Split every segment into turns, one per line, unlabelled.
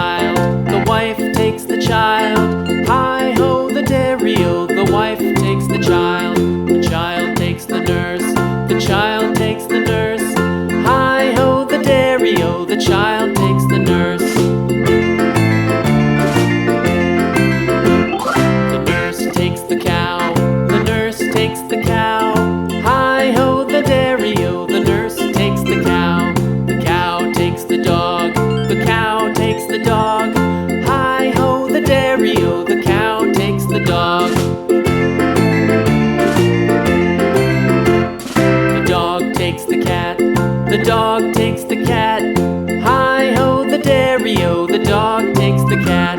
child, the wife takes the child. Hi-ho, the dairy-o, the wife takes the child takes the nurse, the child takes the nurse. Hi-ho, the dairy-o, the child takes the nurse. The nurse takes the cow, the nurse takes the cow. Hi-ho, the dairy-o, the nurse takes the cow. The cow takes the dog, the cow takes the dog. Hi-ho, the dairy-o, the cow takes the dog. The dog takes the cat, the dog takes the cat. Hi-ho, the dairy-o, the dog takes the cat.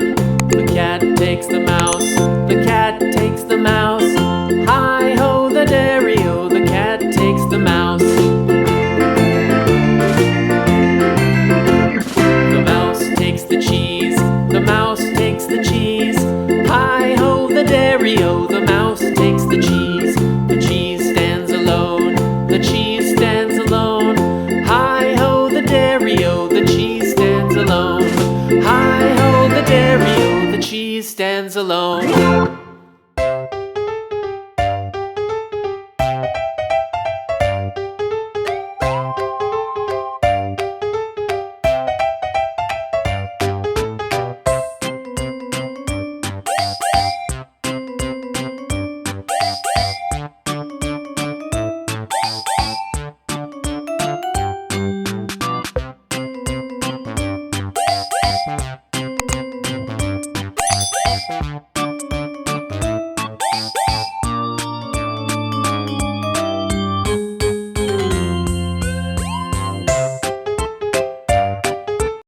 The cat takes the mouse, the cat takes the mouse. Hi-ho, the dairy-o, the cat takes the mouse. The mouse takes the cheese, the mouse takes the cheese. Hi-ho, the dairy-o, the mouse takes the cheese. The cheese stands alone, the cheese stands alone. Hi-ho, the dairy-o, the cheese stands alone. Hi-ho, the dairy-o, the cheese stands alone.